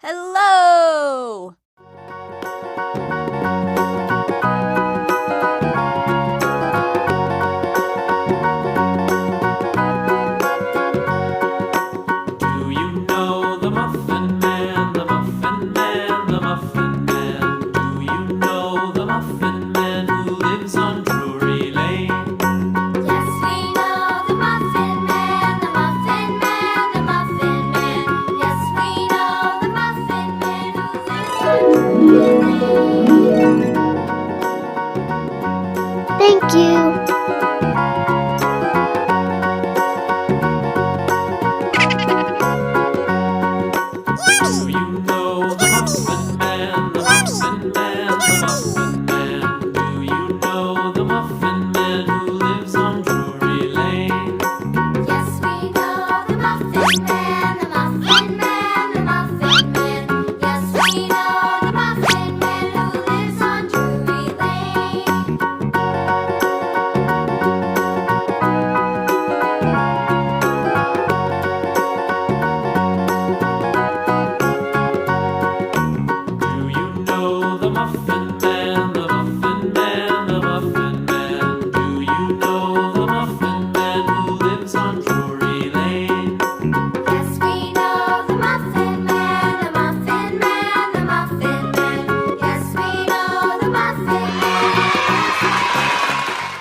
Hello! Do you know the Muffin Man, the Muffin Man, the Muffin Man? Do you know the Muffin Man who lives on Drury Lane? Yes, we know the Muffin Man, the Muffin Man, the Muffin Man. Yes, we know the Muffin Man who lives on Drury Lane. Thank you. Do you know the Muffin Man, the Muffin Man, the Muffin Man? Do you know the Muffin Man who lives on Drury Lane? Yes, we know the Muffin Man, the Muffin Man, the Muffin Man. Yes, we know the Muffin Man who lives on Drury Lane. Do you know the Muffin Man, the